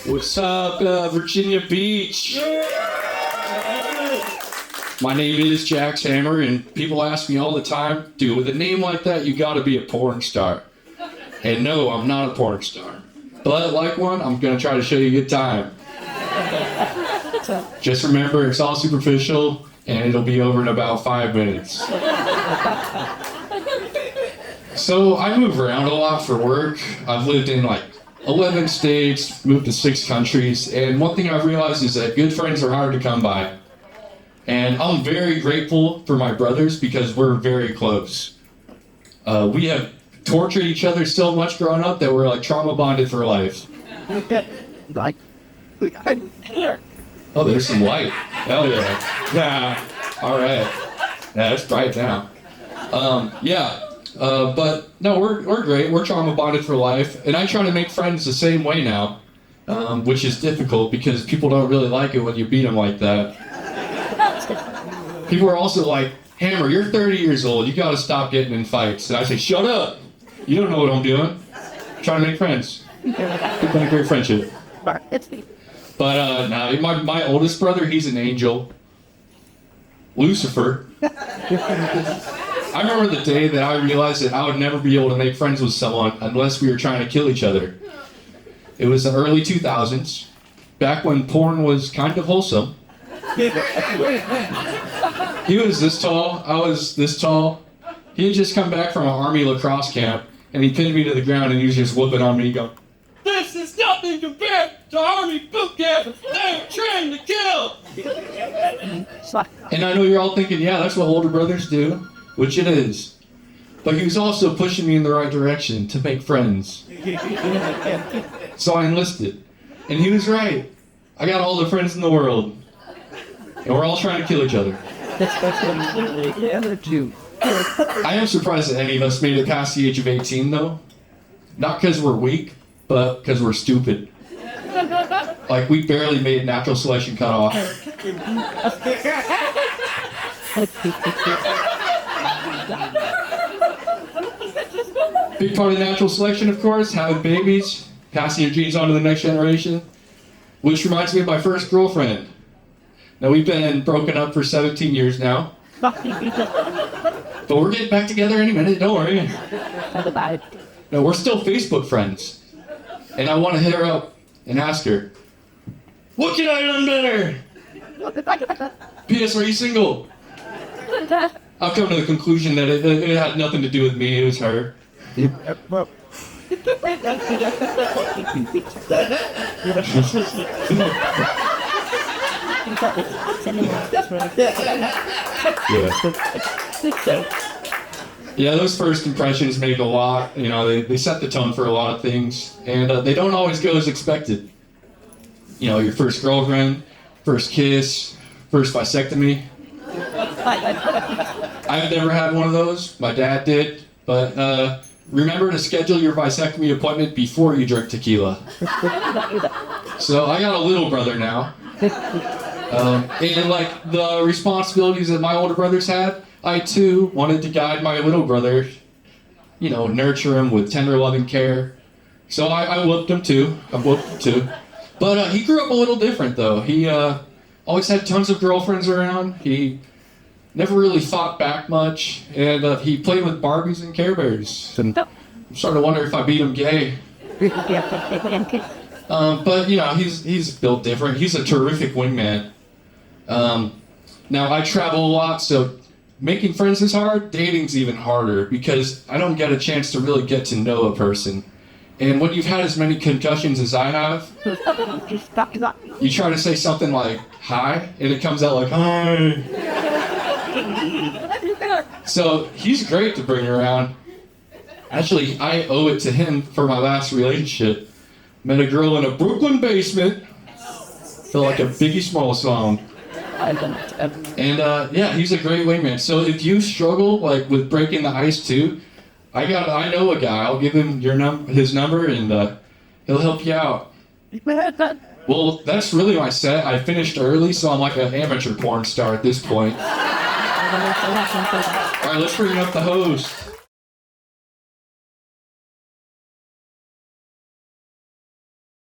What's up, Virginia Beach? My name is Jax Hammer, and people ask me all the time, dude, with a name like that, you gotta be a porn star. And no, I'm not a porn star. But like one, I'm gonna try to show you a good time. Just remember, it's all superficial, and it'll be over in about 5 minutes. So I move around a lot for work. I've lived in like 11 states, moved to 6 countries, and one thing I've realized is that good friends are hard to come by. And I'm very grateful for my brothers because we're very close. We have tortured each other so much growing up that we're like trauma bonded for life. Oh, there's some light. Hell yeah. Yeah. All right. Yeah, it's bright now. But no, we're great. We're trauma bonded for life, and I try to make friends the same way now, which is difficult because people don't really like it when you beat them like that. People are also like, Hammer, you're 30 years old. You got to stop getting in fights. And I say, shut up. You don't know what I'm doing. I'm trying to make friends. It's been a great friendship. But my oldest brother, he's an angel. Lucifer. I remember the day that I realized that I would never be able to make friends with someone unless we were trying to kill each other. It was the early 2000s, back when porn was kind of wholesome. He was this tall, I was this tall. He had just come back from an army lacrosse camp, and he pinned me to the ground, and he was just whooping on me, going, "This is nothing compared to army bootcamp. They're trained to kill." And I know you're all thinking, yeah, that's what older brothers do. Which it is. But he was also pushing me in the right direction to make friends. So I enlisted. And he was right. I got all the friends in the world. And we're all trying to kill each other. I am surprised that any of us made it past the age of 18, though. Not because we're weak, but because we're stupid. Like, we barely made natural selection cutoff. Big part of natural selection, of course, having babies, passing your genes on to the next generation. Which reminds me of my first girlfriend. Now, we've been broken up for 17 years now. But we're getting back together any minute, don't worry. No, we're still Facebook friends. And I want to hit her up and ask her, what can I done better? P.S. Are you single? I've come to the conclusion that it had nothing to do with me, it was her. Yeah. Yeah, those first impressions make a lot, you know, they set the tone for a lot of things, and they don't always go as expected. You know, your first girlfriend, first kiss, first vasectomy. I've never had one of those. My dad did. But remember to schedule your vasectomy appointment before you drink tequila. So I got a little brother now. And like the responsibilities that my older brothers had, I too wanted to guide my little brother, you know, nurture him with tender loving care. So I whooped him too. But he grew up a little different though. He always had tons of girlfriends around. He never really fought back much, and he played with Barbies and Care Bears. And I'm starting to wonder if I beat him gay. But you know, he's built different. He's a terrific wingman. Now I travel a lot, so making friends is hard. Dating's even harder because I don't get a chance to really get to know a person. And when you've had as many concussions as I have, you try to say something like "hi," and it comes out like "hi." So he's great to bring around. Actually, I owe it to him for my last relationship. Met a girl in a Brooklyn basement. Felt like a Biggie Smalls song. And yeah, he's a great wingman. So if you struggle like with breaking the ice too, I know a guy. I'll give him his number, and he'll help you out. Well, that's really my set. I finished early, so I'm like an amateur porn star at this point. All right, let's bring up the host.